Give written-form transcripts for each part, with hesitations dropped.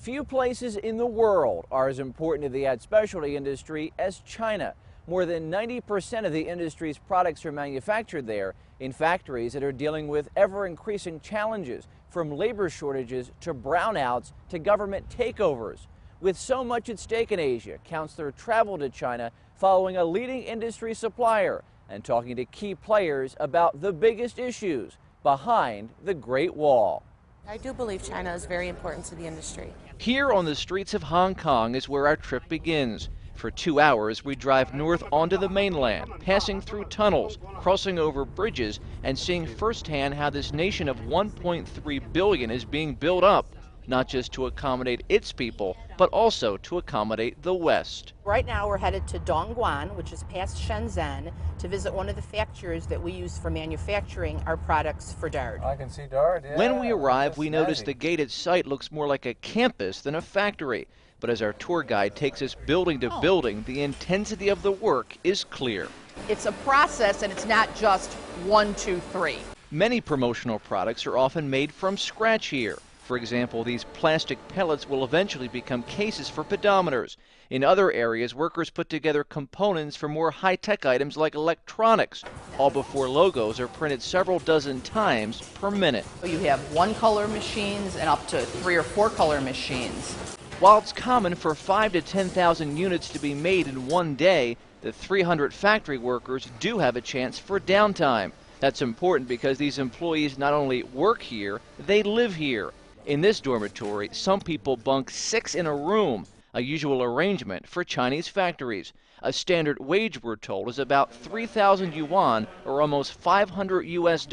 Few places in the world are as important to the ad specialty industry as China. More than 90% of the industry's products are manufactured there in factories that are dealing with ever-increasing challenges, from labor shortages to brownouts to government takeovers. With so much at stake in Asia, Counselor traveled to China following a leading industry supplier and talking to key players about the biggest issues behind the Great Wall. I do believe China is very important to the industry. Here on the streets of Hong Kong is where our trip begins. For 2 hours, we drive north onto the mainland, passing through tunnels, crossing over bridges, and seeing firsthand how this nation of 1.3 billion is being built up, not just to accommodate its people, but also to accommodate the West. Right now we're headed to Dongguan, which is past Shenzhen, to visit one of the factories that we use for manufacturing our products for Dard. I can see Dard, yeah. When we arrive, we notice the gated site looks more like a campus than a factory. But as our tour guide takes us building to building, the intensity of the work is clear. It's a process, and it's not just 1, 2, 3. Many promotional products are often made from scratch here. For example, these plastic pellets will eventually become cases for pedometers. In other areas, workers put together components for more high-tech items like electronics, all before logos are printed several dozen times per minute. You have 1-color machines and up to 3 or 4-color machines. While it's common for 5,000 to 10,000 units to be made in one day, the 300 factory workers do have a chance for downtime. That's important because these employees not only work here, they live here. In this dormitory, some people bunk 6 in a room, a usual arrangement for Chinese factories. A standard wage, we're told, is about 3,000 yuan, or almost $500 US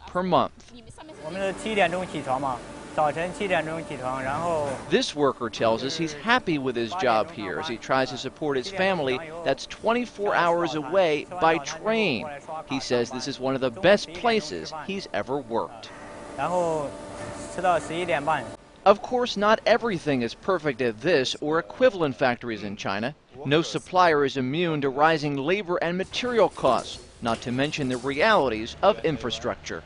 per month. This worker tells us he's happy with his job here as he tries to support his family that's 24 hours away by train. He says this is one of the best places he's ever worked. Of course, not everything is perfect at this or equivalent factories in China. No supplier is immune to rising labor and material costs, not to mention the realities of infrastructure.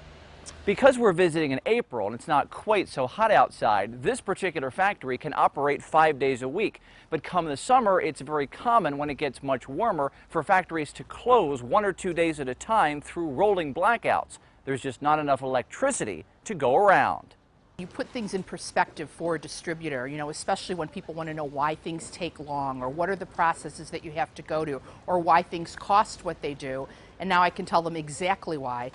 Because we're visiting in April and it's not quite so hot outside, this particular factory can operate 5 days a week. But come the summer, it's very common when it gets much warmer for factories to close 1 or 2 days at a time through rolling blackouts. There's just not enough electricity to go around. You put things in perspective for a distributor, especially when people want to know why things take long, or what are the processes that you have to go to, or why things cost what they do. And now I can tell them exactly why.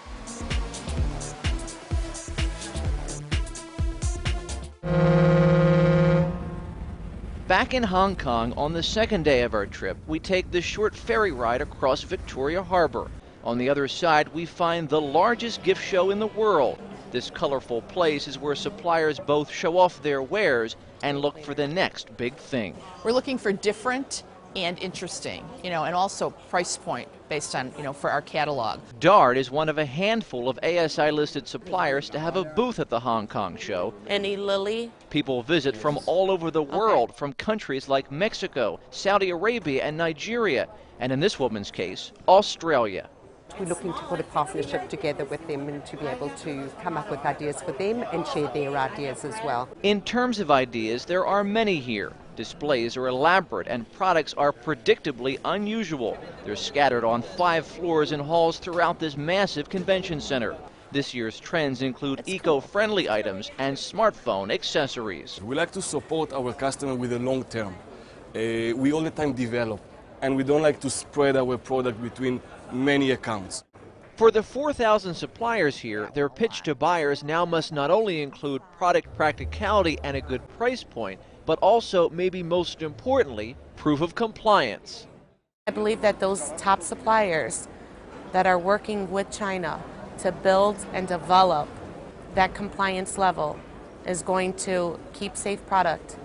Back in Hong Kong, on the second day of our trip, we take the short ferry ride across Victoria Harbor. On the other side, we find the largest gift show in the world. This colorful place is where suppliers both show off their wares and look for the next big thing. We're looking for different and interesting, and also price point based on, for our catalog. Dard is one of a handful of ASI-listed suppliers to have a booth at the Hong Kong show. Any Lily? People visit from all over the world, from countries like Mexico, Saudi Arabia, and Nigeria, and in this woman's case, Australia. We're looking to put a partnership together with them and to be able to come up with ideas for them and share their ideas as well. In terms of ideas, there are many here. Displays are elaborate and products are predictably unusual. They're scattered on 5 floors and halls throughout this massive convention center. This year's trends include eco-friendly items and smartphone accessories. We like to support our customer with the long term. We all the time develop, and we don't like to spread our product between many accounts. For the 4,000 suppliers here, their pitch to buyers now must not only include product practicality and a good price point, but also, maybe most importantly, proof of compliance. I believe that those top suppliers that are working with China to build and develop that compliance level is going to keep safe product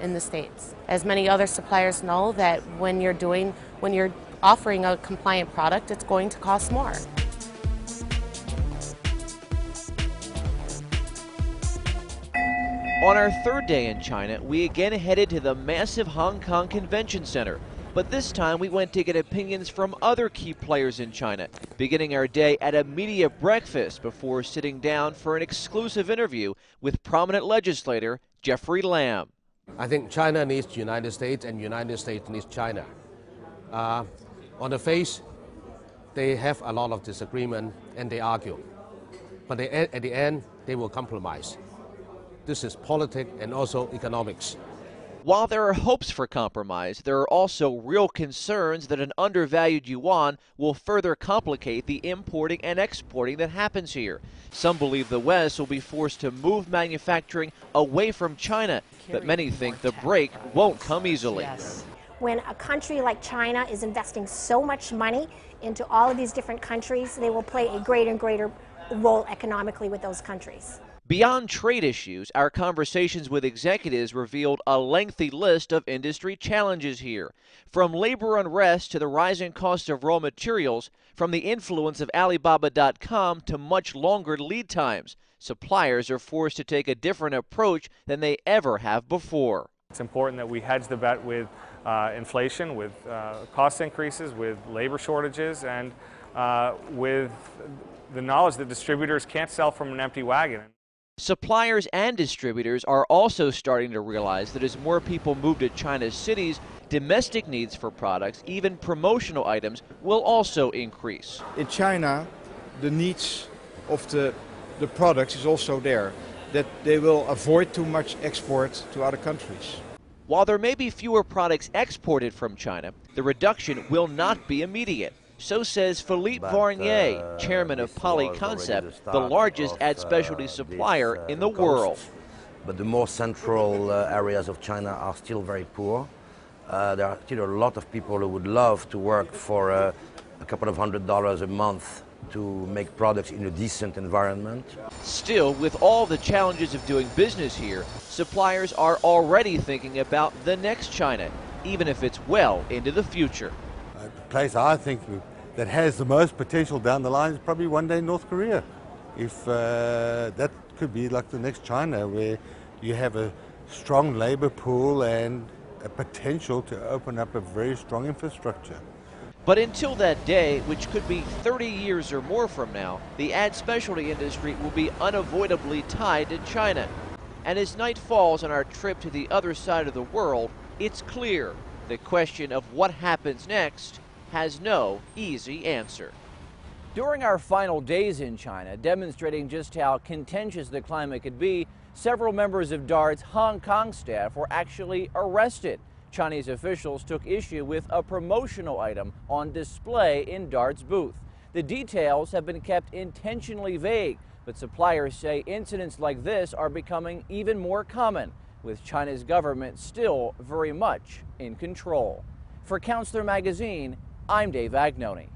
in the States. As many other suppliers know that when you're offering a compliant product, it's going to cost more. On our third day in China, we again headed to the massive Hong Kong Convention Center. But this time we went to get opinions from other key players in China, beginning our day at a media breakfast before sitting down for an exclusive interview with prominent legislator Jeffrey Lam. I think China needs the United States and United States needs China. On the face, they have a lot of disagreement and they argue. But at the end, they will compromise. This is politics and also economics. While there are hopes for compromise, there are also real concerns that an undervalued yuan will further complicate the importing and exporting that happens here. Some believe the West will be forced to move manufacturing away from China, but many think the break won't come easily. When a country like China is investing so much money into all of these different countries, they will play a greater and greater role economically with those countries. Beyond trade issues, our conversations with executives revealed a lengthy list of industry challenges here. From labor unrest to the rising cost of raw materials, from the influence of Alibaba.com to much longer lead times, suppliers are forced to take a different approach than they ever have before. It's important that we hedge the bet with inflation, with cost increases, with labor shortages, and with the knowledge that distributors can't sell from an empty wagon. Suppliers and distributors are also starting to realize that as more people move to China's cities, domestic needs for products, even promotional items, will also increase. In China, the needs of the products is also there, that they will avoid too much export to other countries. While there may be fewer products exported from China, the reduction will not be immediate. So says Philippe Varnier, chairman of Polyconcept, the largest ad specialty supplier in the world. But the more central areas of China are still very poor. There are still a lot of people who would love to work for a couple of $100s a month to make products in a decent environment. Still, with all the challenges of doing business here, suppliers are already thinking about the next China, even if it's well into the future. The place I think that has the most potential down the line is probably one day North Korea. If that could be like the next China, where you have a strong labor pool and a potential to open up a very strong infrastructure. But until that day, which could be 30 years or more from now, the ad specialty industry will be unavoidably tied to China. And as night falls on our trip to the other side of the world, it's clear the question of what happens next has no easy answer. During our final days in China, demonstrating just how contentious the climate could be, several members of DART's Hong Kong staff were actually arrested. Chinese officials took issue with a promotional item on display in DART's booth. The details have been kept intentionally vague, but suppliers say incidents like this are becoming even more common, with China's government still very much in control. For Counselor Magazine, I'm Dave Agnoni.